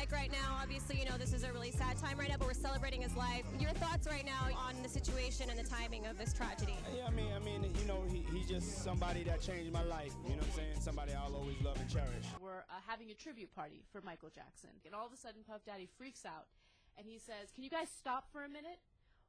Mike right now? Obviously, you know, this is a really sad time right now, but we're celebrating his life. Your thoughts right now on the situation and the timing of this tragedy? Yeah, I mean, you know, he's just somebody that changed my life. You know what I'm saying? Somebody I'll always love and cherish. We're having a tribute party for Michael Jackson. And all of a sudden, Puff Daddy freaks out. And he says, "Can you guys stop for a minute?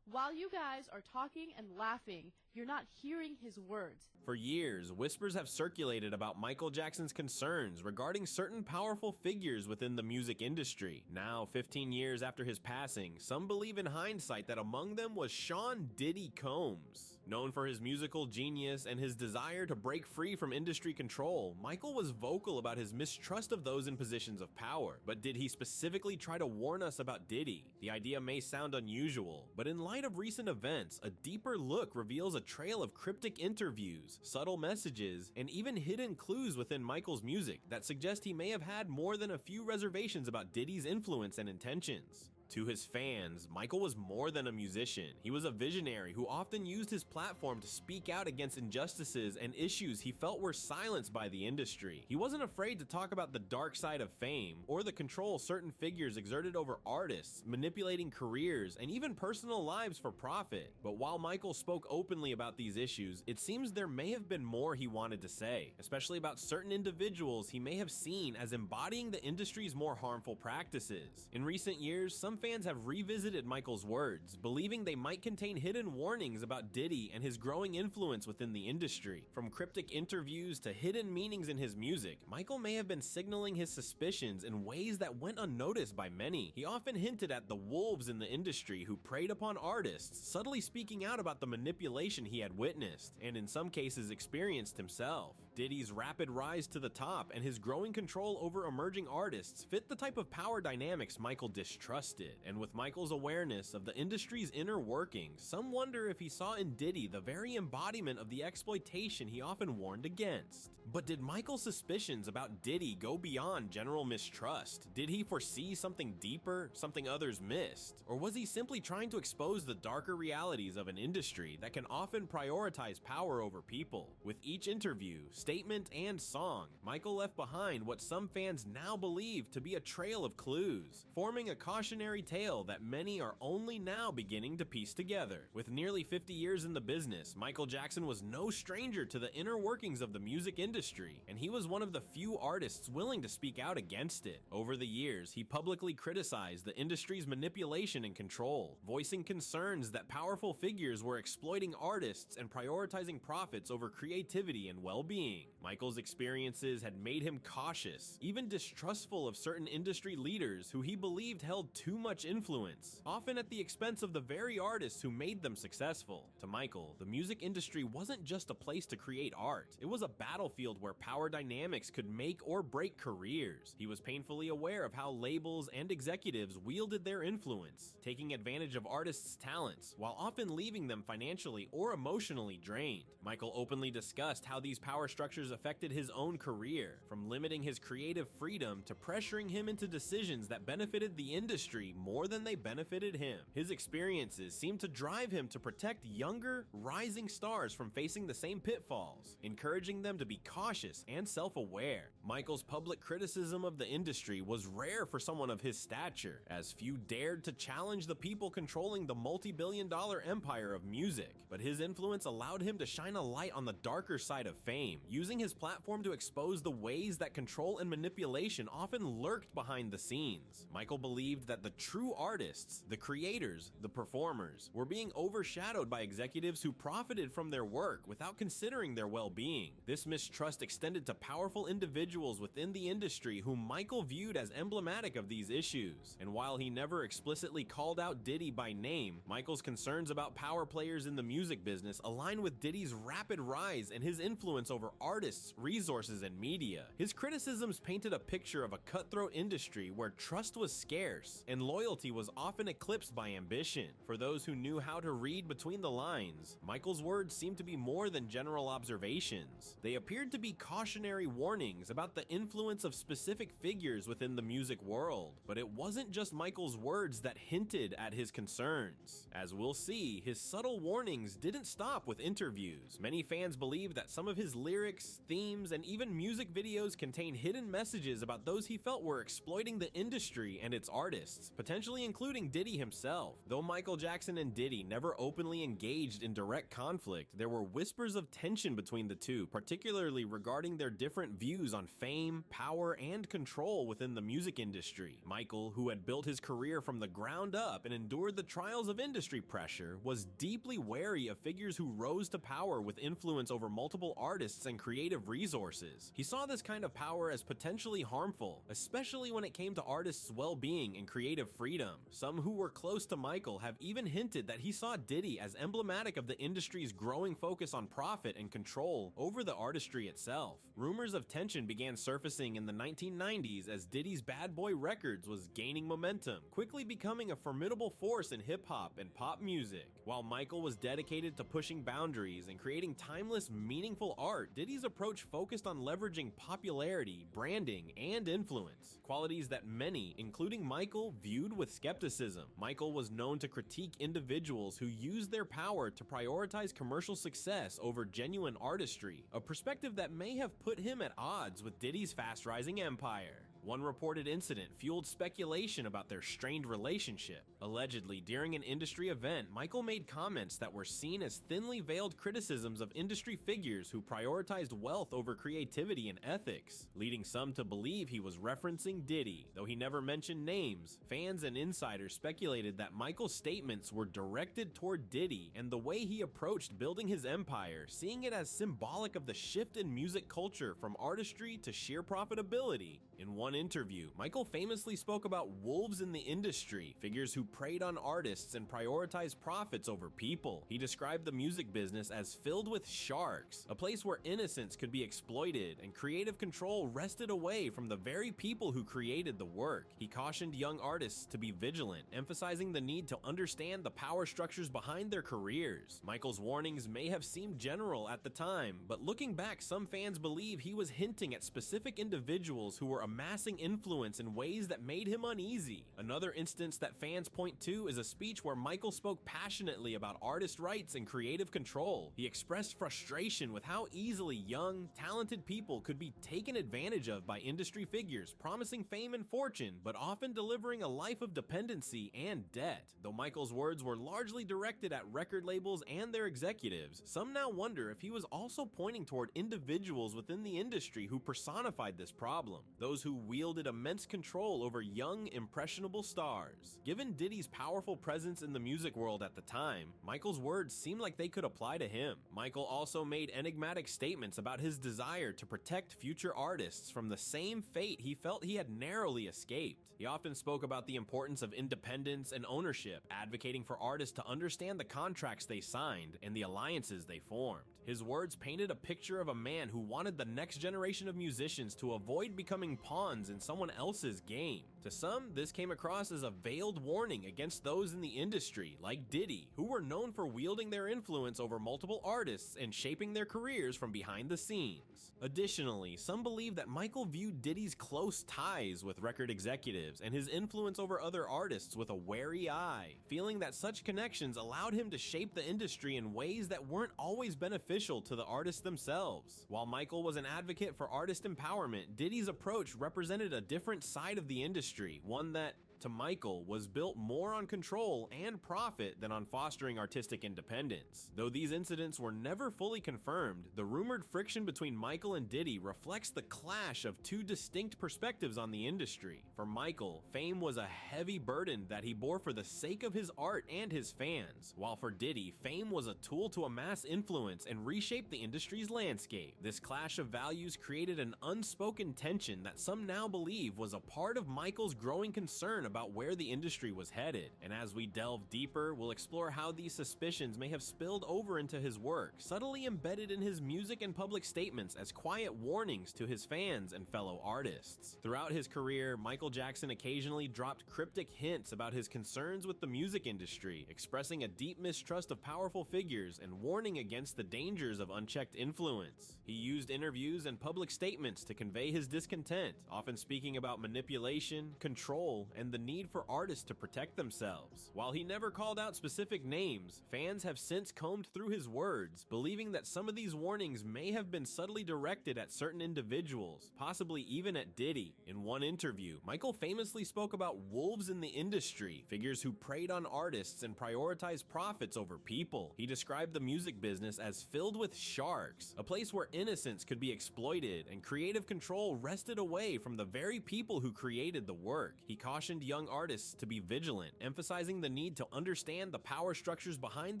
While you guys are talking and laughing, you're not hearing his words." For years, whispers have circulated about Michael Jackson's concerns regarding certain powerful figures within the music industry. Now, 15 years after his passing, some believe in hindsight that among them was Sean Diddy Combs. Known for his musical genius and his desire to break free from industry control, Michael was vocal about his mistrust of those in positions of power. But did he specifically try to warn us about Diddy? The idea may sound unusual, but in light of recent events, a deeper look reveals a trail of cryptic interviews, subtle messages, and even hidden clues within Michael's music that suggest he may have had more than a few reservations about Diddy's influence and intentions. To his fans, Michael was more than a musician. He was a visionary who often used his platform to speak out against injustices and issues he felt were silenced by the industry. He wasn't afraid to talk about the dark side of fame or the control certain figures exerted over artists, manipulating careers and even personal lives for profit. But while Michael spoke openly about these issues, it seems there may have been more he wanted to say, especially about certain individuals he may have seen as embodying the industry's more harmful practices. In recent years, some fans have revisited Michael's words, believing they might contain hidden warnings about Diddy and his growing influence within the industry. From cryptic interviews to hidden meanings in his music, Michael may have been signaling his suspicions in ways that went unnoticed by many. He often hinted at the wolves in the industry who preyed upon artists, subtly speaking out about the manipulation he had witnessed, and in some cases experienced himself. Diddy's rapid rise to the top and his growing control over emerging artists fit the type of power dynamics Michael distrusted. And with Michael's awareness of the industry's inner workings, some wonder if he saw in Diddy the very embodiment of the exploitation he often warned against. But did Michael's suspicions about Diddy go beyond general mistrust? Did he foresee something deeper, something others missed? Or was he simply trying to expose the darker realities of an industry that can often prioritize power over people? With each interview, statement, and song, Michael left behind what some fans now believe to be a trail of clues, forming a cautionary tale that many are only now beginning to piece together. With nearly 50 years in the business, Michael Jackson was no stranger to the inner workings of the music industry, and he was one of the few artists willing to speak out against it. Over the years, he publicly criticized the industry's manipulation and control, voicing concerns that powerful figures were exploiting artists and prioritizing profits over creativity and well-being. Michael's experiences had made him cautious, even distrustful of certain industry leaders who he believed held too much influence, often at the expense of the very artists who made them successful. To Michael, the music industry wasn't just a place to create art, it was a battlefield where power dynamics could make or break careers. He was painfully aware of how labels and executives wielded their influence, taking advantage of artists' talents, while often leaving them financially or emotionally drained. Michael openly discussed how these power structures affected his own career, from limiting his creative freedom to pressuring him into decisions that benefited the industry more than they benefited him. His experiences seemed to drive him to protect younger, rising stars from facing the same pitfalls, encouraging them to be cautious and self-aware. Michael's public criticism of the industry was rare for someone of his stature, as few dared to challenge the people controlling the multi-billion-dollar empire of music. But his influence allowed him to shine a light on the darker side of fame, using his platform to expose the ways that control and manipulation often lurked behind the scenes. Michael believed that the true artists, the creators, the performers, were being overshadowed by executives who profited from their work without considering their well-being. This mistrust extended to powerful individuals within the industry whom Michael viewed as emblematic of these issues. And while he never explicitly called out Diddy by name, Michael's concerns about power players in the music business align with Diddy's rapid rise and his influence over artists, resources, and media. His criticisms painted a picture of a cutthroat industry where trust was scarce and loyalty was often eclipsed by ambition. For those who knew how to read between the lines, Michael's words seemed to be more than general observations. They appeared to be cautionary warnings about the influence of specific figures within the music world. But it wasn't just Michael's words that hinted at his concerns. As we'll see, his subtle warnings didn't stop with interviews. Many fans believe that some of his lyrics lyrics, themes, and even music videos contain hidden messages about those he felt were exploiting the industry and its artists, potentially including Diddy himself. Though Michael Jackson and Diddy never openly engaged in direct conflict, there were whispers of tension between the two, particularly regarding their different views on fame, power, and control within the music industry. Michael, who had built his career from the ground up and endured the trials of industry pressure, was deeply wary of figures who rose to power with influence over multiple artists and creative resources. He saw this kind of power as potentially harmful, especially when it came to artists' well-being and creative freedom. Some who were close to Michael have even hinted that he saw Diddy as emblematic of the industry's growing focus on profit and control over the artistry itself. Rumors of tension began surfacing in the 1990s as Diddy's Bad Boy Records was gaining momentum, quickly becoming a formidable force in hip-hop and pop music. While Michael was dedicated to pushing boundaries and creating timeless, meaningful art, Diddy's approach focused on leveraging popularity, branding, and influence, qualities that many, including Michael, viewed with skepticism. Michael was known to critique individuals who used their power to prioritize commercial success over genuine artistry, a perspective that may have put him at odds with Diddy's fast-rising empire. One reported incident fueled speculation about their strained relationship. Allegedly, during an industry event, Michael made comments that were seen as thinly veiled criticisms of industry figures who prioritized wealth over creativity and ethics, leading some to believe he was referencing Diddy. Though he never mentioned names, fans and insiders speculated that Michael's statements were directed toward Diddy and the way he approached building his empire, seeing it as symbolic of the shift in music culture from artistry to sheer profitability. In one interview, Michael famously spoke about wolves in the industry, figures who preyed on artists and prioritized profits over people. He described the music business as filled with sharks, a place where innocence could be exploited and creative control wrested away from the very people who created the work. He cautioned young artists to be vigilant, emphasizing the need to understand the power structures behind their careers. Michael's warnings may have seemed general at the time, but looking back, some fans believe he was hinting at specific individuals who were amassing influence in ways that made him uneasy. Another instance that fans point to is a speech where Michael spoke passionately about artist rights and creative control. He expressed frustration with how easily young, talented people could be taken advantage of by industry figures, promising fame and fortune, but often delivering a life of dependency and debt. Though Michael's words were largely directed at record labels and their executives, some now wonder if he was also pointing toward individuals within the industry who personified this problem, those who wielded immense control over young, impressionable stars. Given Diddy's powerful presence in the music world at the time, Michael's words seemed like they could apply to him. Michael also made enigmatic statements about his desire to protect future artists from the same fate he felt he had narrowly escaped. He often spoke about the importance of independence and ownership, advocating for artists to understand the contracts they signed and the alliances they formed. His words painted a picture of a man who wanted the next generation of musicians to avoid becoming pawns in someone else's game. To some, this came across as a veiled warning against those in the industry, like Diddy, who were known for wielding their influence over multiple artists and shaping their careers from behind the scenes. Additionally, some believe that Michael viewed Diddy's close ties with record executives and his influence over other artists with a wary eye, feeling that such connections allowed him to shape the industry in ways that weren't always beneficial to the artists themselves. While Michael was an advocate for artist empowerment, Diddy's approach represented a different side of the industry, one that, to Michael, was built more on control and profit than on fostering artistic independence. Though these incidents were never fully confirmed, the rumored friction between Michael and Diddy reflects the clash of two distinct perspectives on the industry. For Michael, fame was a heavy burden that he bore for the sake of his art and his fans, while for Diddy, fame was a tool to amass influence and reshape the industry's landscape. This clash of values created an unspoken tension that some now believe was a part of Michael's growing concern about where the industry was headed. And as we delve deeper, we'll explore how these suspicions may have spilled over into his work, subtly embedded in his music and public statements as quiet warnings to his fans and fellow artists. Throughout his career, Michael Jackson occasionally dropped cryptic hints about his concerns with the music industry, expressing a deep mistrust of powerful figures and warning against the dangers of unchecked influence. He used interviews and public statements to convey his discontent, often speaking about manipulation, control, and the the need for artists to protect themselves. While he never called out specific names, fans have since combed through his words, believing that some of these warnings may have been subtly directed at certain individuals, possibly even at Diddy. In one interview, Michael famously spoke about wolves in the industry, figures who preyed on artists and prioritized profits over people. He described the music business as filled with sharks, a place where innocence could be exploited and creative control wrested away from the very people who created the work. He cautioned young artists to be vigilant, emphasizing the need to understand the power structures behind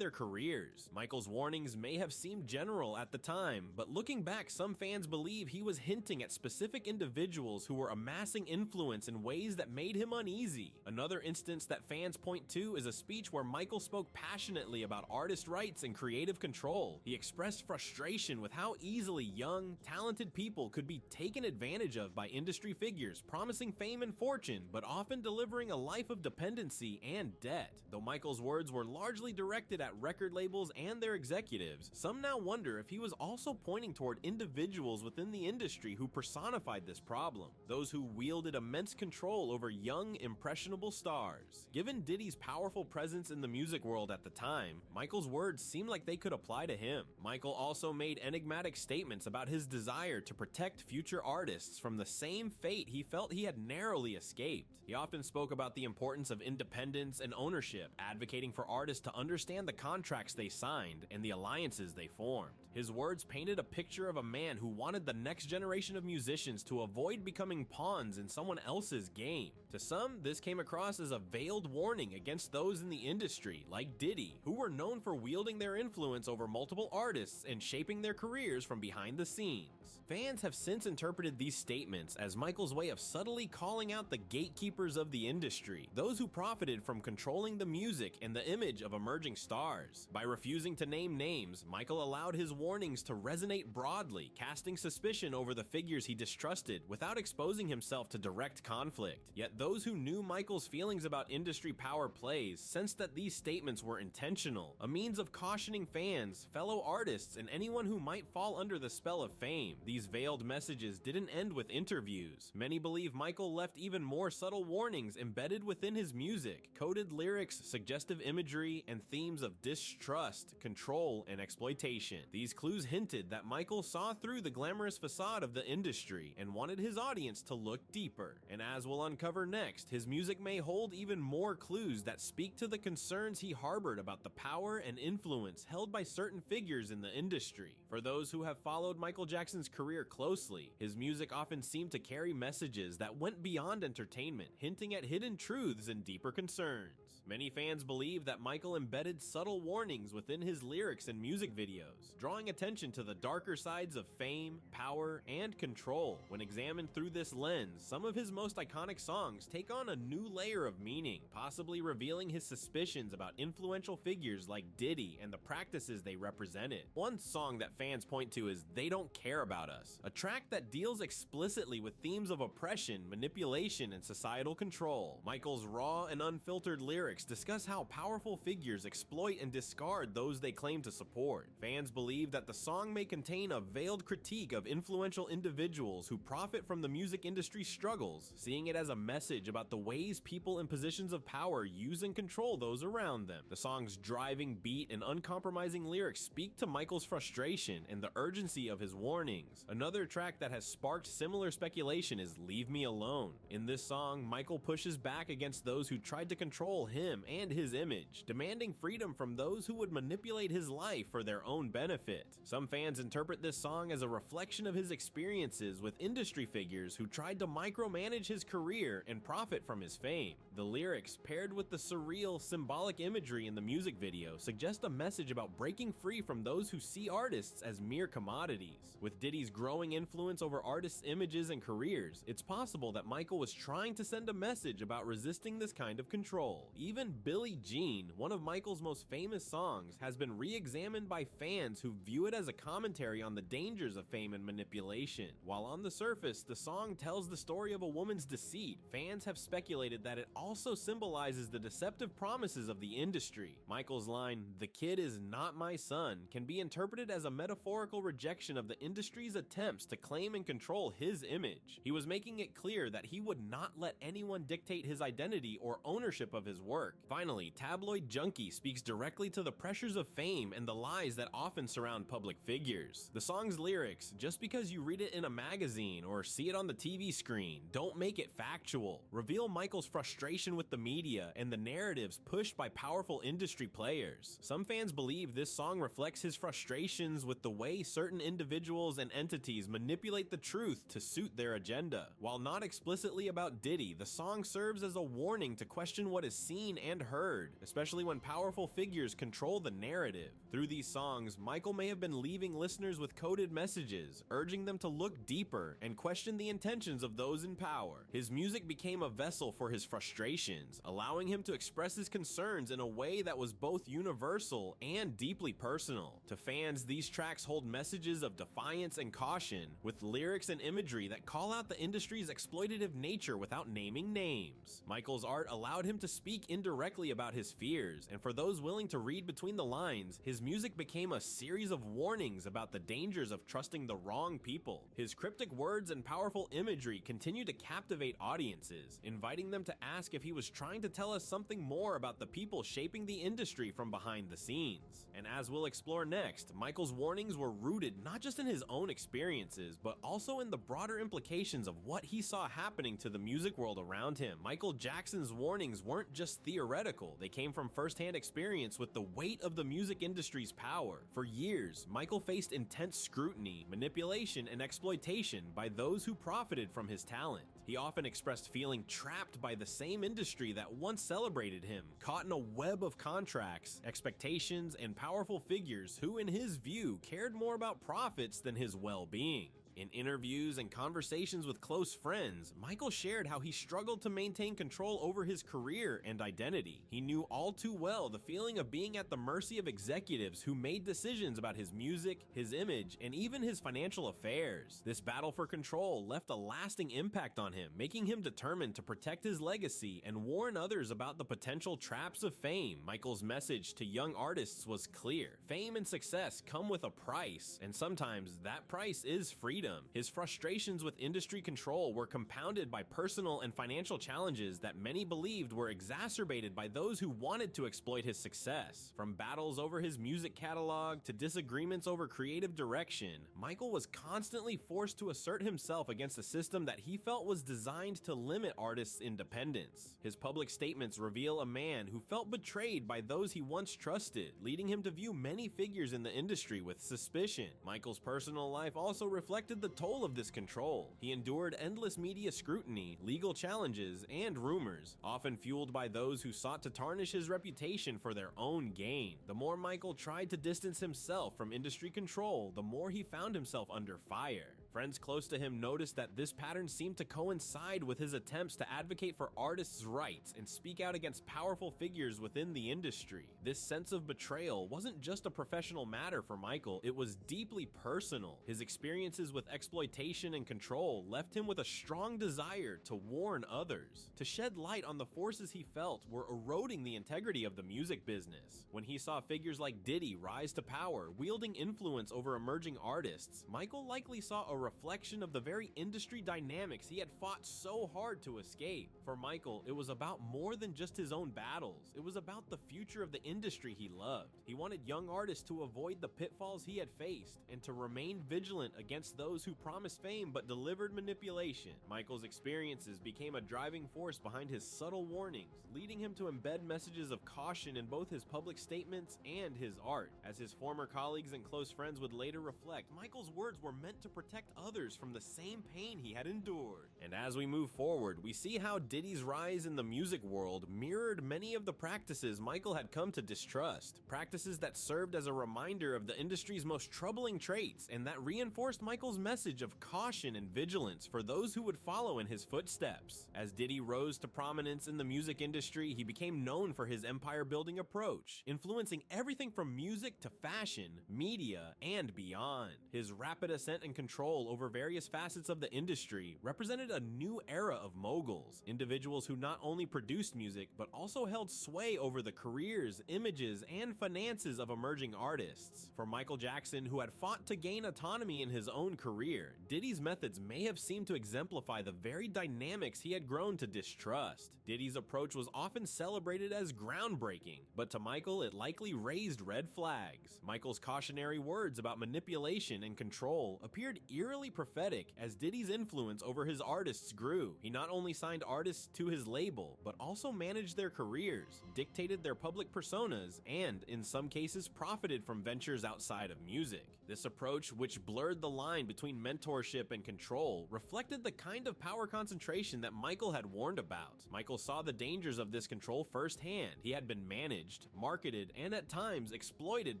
their careers. Michael's warnings may have seemed general at the time, but looking back, some fans believe he was hinting at specific individuals who were amassing influence in ways that made him uneasy. Another instance that fans point to is a speech where Michael spoke passionately about artist rights and creative control. He expressed frustration with how easily young, talented people could be taken advantage of by industry figures, promising fame and fortune, but often delivering a life of dependency and debt. Though Michael's words were largely directed at record labels and their executives, some now wonder if he was also pointing toward individuals within the industry who personified this problem, those who wielded immense control over young, impressionable stars. Given Diddy's powerful presence in the music world at the time, Michael's words seemed like they could apply to him. Michael also made enigmatic statements about his desire to protect future artists from the same fate he felt he had narrowly escaped. He often spoke about the importance of independence and ownership, advocating for artists to understand the contracts they signed and the alliances they formed. His words painted a picture of a man who wanted the next generation of musicians to avoid becoming pawns in someone else's game. To some, this came across as a veiled warning against those in the industry, like Diddy, who were known for wielding their influence over multiple artists and shaping their careers from behind the scenes. Fans have since interpreted these statements as Michael's way of subtly calling out the gatekeepers of the industry, those who profited from controlling the music and the image of emerging stars. By refusing to name names, Michael allowed his warnings to resonate broadly, casting suspicion over the figures he distrusted without exposing himself to direct conflict. Yet those who knew Michael's feelings about industry power plays sensed that these statements were intentional, a means of cautioning fans, fellow artists, and anyone who might fall under the spell of fame. These veiled messages didn't end with interviews. Many believe Michael left even more subtle warnings embedded within his music, coded lyrics, suggestive imagery, and themes of distrust, control, and exploitation. These clues hinted that Michael saw through the glamorous facade of the industry and wanted his audience to look deeper. And as we'll uncover next, his music may hold even more clues that speak to the concerns he harbored about the power and influence held by certain figures in the industry. For those who have followed Michael Jackson's career closely, his music often seemed to carry messages that went beyond entertainment, hinting at hidden truths and deeper concerns. Many fans believe that Michael embedded subtle warnings within his lyrics and music videos, drawing attention to the darker sides of fame, power, and control. When examined through this lens, some of his most iconic songs take on a new layer of meaning, possibly revealing his suspicions about influential figures like Diddy and the practices they represented. One song that fans point to is "They Don't Care About Us," a track that deals explicitly with themes of oppression, manipulation, and societal control. Michael's raw and unfiltered lyrics discuss how powerful figures exploit and discard those they claim to support. Fans believe that the song may contain a veiled critique of influential individuals who profit from the music industry's struggles, seeing it as a message about the ways people in positions of power use and control those around them. The song's driving beat and uncompromising lyrics speak to Michael's frustration and the urgency of his warnings. Another track that has sparked similar speculation is "Leave Me Alone." In this song, Michael pushes back against those who tried to control him and his image, demanding freedom from those who would manipulate his life for their own benefit. Some fans interpret this song as a reflection of his experiences with industry figures who tried to micromanage his career and profit from his fame. The lyrics, paired with the surreal, symbolic imagery in the music video, suggest a message about breaking free from those who see artists as mere commodities. With Diddy's growing influence over artists' images and careers, it's possible that Michael was trying to send a message about resisting this kind of control. Even "Billie Jean," one of Michael's most famous songs, has been re-examined by fans who view it as a commentary on the dangers of fame and manipulation. While on the surface, the song tells the story of a woman's deceit, fans have speculated that it also symbolizes the deceptive promises of the industry. Michael's line, "The kid is not my son," can be interpreted as a metaphorical rejection of the industry's attempts to claim and control his image. He was making it clear that he would not let anyone dictate his identity or ownership of his work. Finally, Tabloid Junkie speaks directly to the pressures of fame and the lies that often surround public figures. The song's lyrics, just because you read it in a magazine or see it on the TV screen, don't make it factual, reveal Michael's frustration with the media and the narratives pushed by powerful industry players. Some fans believe this song reflects his frustrations with the way certain individuals and entities manipulate the truth to suit their agenda. While not explicitly about Diddy, the song serves as a warning to question what is seen and heard, especially when powerful figures control the narrative. Through these songs, Michael may have been leaving listeners with coded messages, urging them to look deeper and question the intentions of those in power. His music became a vessel for his frustrations, allowing him to express his concerns in a way that was both universal and deeply personal. To fans, these tracks hold messages of defiance and caution, with lyrics and imagery that call out the industry's exploitative nature without naming names. Michael's art allowed him to speak indirectly about his fears, and for those willing to read between the lines, his music became a series of warnings about the dangers of trusting the wrong people. His cryptic words and powerful imagery continue to captivate audiences, inviting them to ask if he was trying to tell us something more about the people shaping the industry from behind the scenes. And as we'll explore next, Michael's warnings were rooted not just in his own experiences, but also in the broader implications of what he saw happening to the music world around him. Michael Jackson's warnings weren't just theoretical, they came from firsthand experience with the weight of the music industry's power. For years, Michael faced intense scrutiny, manipulation, and exploitation by those who profited from his talent. He often expressed feeling trapped by the same industry that once celebrated him, caught in a web of contracts, expectations, and powerful figures who, in his view, cared more about profits than his well-being. In interviews and conversations with close friends, Michael shared how he struggled to maintain control over his career and identity. He knew all too well the feeling of being at the mercy of executives who made decisions about his music, his image, and even his financial affairs. This battle for control left a lasting impact on him, making him determined to protect his legacy and warn others about the potential traps of fame. Michael's message to young artists was clear. Fame and success come with a price, and sometimes that price is freedom. His frustrations with industry control were compounded by personal and financial challenges that many believed were exacerbated by those who wanted to exploit his success. From battles over his music catalog to disagreements over creative direction, Michael was constantly forced to assert himself against a system that he felt was designed to limit artists' independence. His public statements reveal a man who felt betrayed by those he once trusted, leading him to view many figures in the industry with suspicion. Michael's personal life also reflected the toll of this control. He endured endless media scrutiny, legal challenges, and rumors, often fueled by those who sought to tarnish his reputation for their own gain. The more Michael tried to distance himself from industry control, the more he found himself under fire. Friends close to him noticed that this pattern seemed to coincide with his attempts to advocate for artists' rights and speak out against powerful figures within the industry. This sense of betrayal wasn't just a professional matter for Michael, it was deeply personal. His experiences with exploitation and control left him with a strong desire to warn others, to shed light on the forces he felt were eroding the integrity of the music business. When he saw figures like Diddy rise to power, wielding influence over emerging artists, Michael likely saw a reflection of the very industry dynamics he had fought so hard to escape. For Michael, it was about more than just his own battles. It was about the future of the industry he loved. He wanted young artists to avoid the pitfalls he had faced and to remain vigilant against those who promised fame but delivered manipulation. Michael's experiences became a driving force behind his subtle warnings, leading him to embed messages of caution in both his public statements and his art. As his former colleagues and close friends would later reflect, Michael's words were meant to protect others from the same pain he had endured. And as we move forward, we see how Diddy's rise in the music world mirrored many of the practices Michael had come to distrust, practices that served as a reminder of the industry's most troubling traits and that reinforced Michael's message of caution and vigilance for those who would follow in his footsteps. As Diddy rose to prominence in the music industry, he became known for his empire-building approach, influencing everything from music to fashion, media, and beyond. His rapid ascent and control control over various facets of the industry represented a new era of moguls, individuals who not only produced music but also held sway over the careers, images, and finances of emerging artists. For Michael Jackson, who had fought to gain autonomy in his own career, Diddy's methods may have seemed to exemplify the very dynamics he had grown to distrust. Diddy's approach was often celebrated as groundbreaking, but to Michael it likely raised red flags. Michael's cautionary words about manipulation and control appeared eerily prophetic as Diddy's influence over his artists grew. He not only signed artists to his label, but also managed their careers, dictated their public personas, and, in some cases, profited from ventures outside of music. This approach, which blurred the line between mentorship and control, reflected the kind of power concentration that Michael had warned about. Michael saw the dangers of this control firsthand. He had been managed, marketed, and at times exploited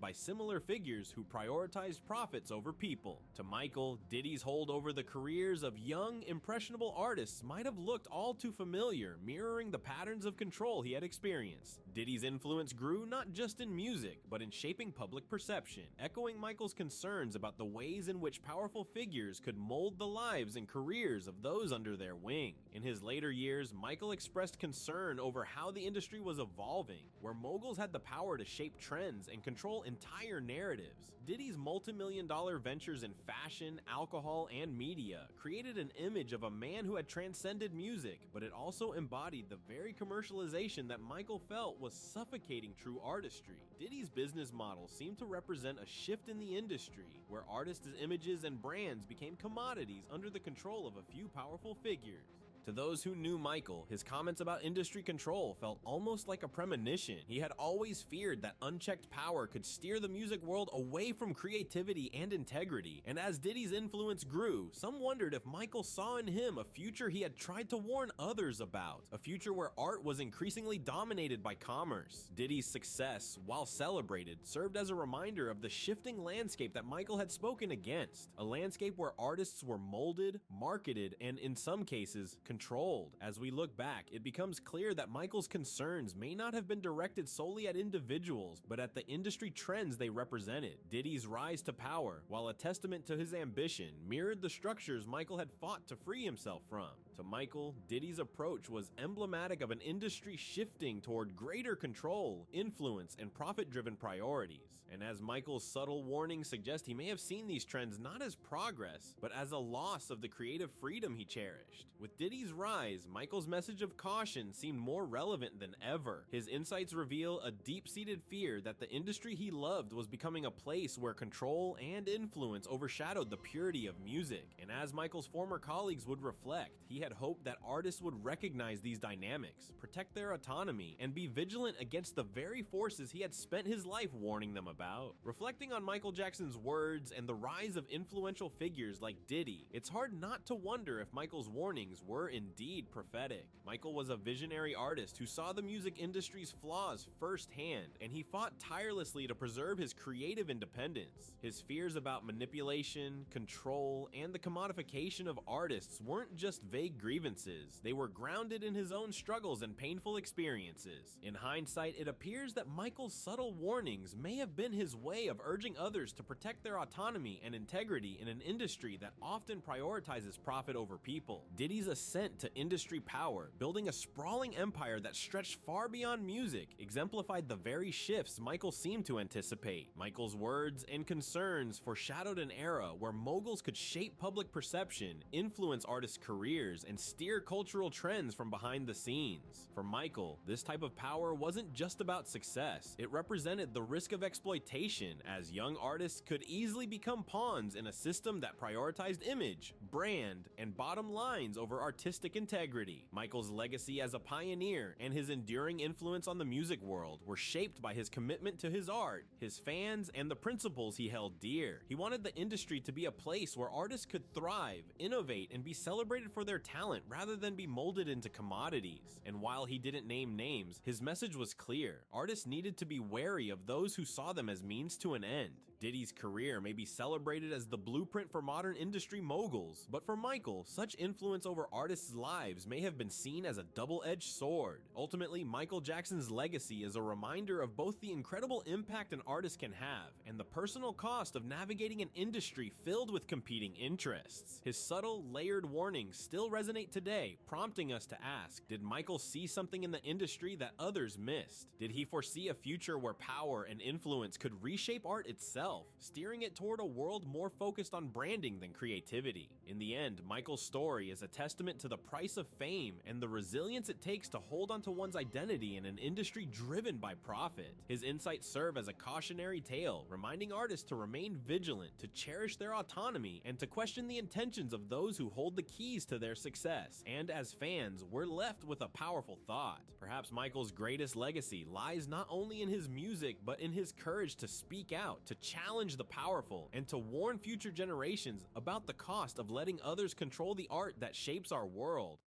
by similar figures who prioritized profits over people. To Michael, Diddy's hold over the careers of young, impressionable artists might have looked all too familiar, mirroring the patterns of control he had experienced. Diddy's influence grew not just in music, but in shaping public perception, echoing Michael's concerns about the ways in which powerful figures could mold the lives and careers of those under their wing. In his later years, Michael expressed concern over how the industry was evolving, where moguls had the power to shape trends and control entire narratives. Diddy's multi-million-dollar ventures in fashion, alcohol, and media created an image of a man who had transcended music, but it also embodied the very commercialization that Michael felt was suffocating true artistry. Diddy's business model seemed to represent a shift in the industry, where artists' images and brands became commodities under the control of a few powerful figures. To those who knew Michael, his comments about industry control felt almost like a premonition. He had always feared that unchecked power could steer the music world away from creativity and integrity, and as Diddy's influence grew, some wondered if Michael saw in him a future he had tried to warn others about, a future where art was increasingly dominated by commerce. Diddy's success, while celebrated, served as a reminder of the shifting landscape that Michael had spoken against, a landscape where artists were molded, marketed, and in some cases, controlled. As we look back, it becomes clear that Michael's concerns may not have been directed solely at individuals, but at the industry trends they represented. Diddy's rise to power, while a testament to his ambition, mirrored the structures Michael had fought to free himself from. To Michael, Diddy's approach was emblematic of an industry shifting toward greater control, influence, and profit-driven priorities. And as Michael's subtle warnings suggest, he may have seen these trends not as progress, but as a loss of the creative freedom he cherished. With Diddy's rise, Michael's message of caution seemed more relevant than ever. His insights reveal a deep-seated fear that the industry he loved was becoming a place where control and influence overshadowed the purity of music. And as Michael's former colleagues would reflect, he had hoped that artists would recognize these dynamics, protect their autonomy, and be vigilant against the very forces he had spent his life warning them about. Reflecting on Michael Jackson's words and the rise of influential figures like Diddy, it's hard not to wonder if Michael's warnings were indeed prophetic. Michael was a visionary artist who saw the music industry's flaws firsthand, and he fought tirelessly to preserve his creative independence. His fears about manipulation, control, and the commodification of artists weren't just vague grievances. They were grounded in his own struggles and painful experiences. In hindsight, it appears that Michael's subtle warnings may have been his way of urging others to protect their autonomy and integrity in an industry that often prioritizes profit over people. Diddy's ascent to industry power, building a sprawling empire that stretched far beyond music, exemplified the very shifts Michael seemed to anticipate. Michael's words and concerns foreshadowed an era where moguls could shape public perception, influence artists' careers, and steer cultural trends from behind the scenes. For Michael, this type of power wasn't just about success. It represented the risk of exploitation, as young artists could easily become pawns in a system that prioritized image, brand, and bottom lines over artistic integrity. Michael's legacy as a pioneer and his enduring influence on the music world were shaped by his commitment to his art, his fans, and the principles he held dear. He wanted the industry to be a place where artists could thrive, innovate, and be celebrated for their talent rather than be molded into commodities. And while he didn't name names, his message was clear. Artists needed to be wary of those who saw them as means to an end. Diddy's career may be celebrated as the blueprint for modern industry moguls, but for Michael, such influence over artists' lives may have been seen as a double-edged sword. Ultimately, Michael Jackson's legacy is a reminder of both the incredible impact an artist can have and the personal cost of navigating an industry filled with competing interests. His subtle, layered warnings still resonate today, prompting us to ask, did Michael see something in the industry that others missed? Did he foresee a future where power and influence could reshape art itself, steering it toward a world more focused on branding than creativity? In the end, Michael's story is a testament to the price of fame and the resilience it takes to hold onto one's identity in an industry driven by profit. His insights serve as a cautionary tale, reminding artists to remain vigilant, to cherish their autonomy, and to question the intentions of those who hold the keys to their success. And as fans, we're left with a powerful thought. Perhaps Michael's greatest legacy lies not only in his music, but in his courage to speak out, to challenge the powerful, and to warn future generations about the cost of letting others control the art that shapes our world.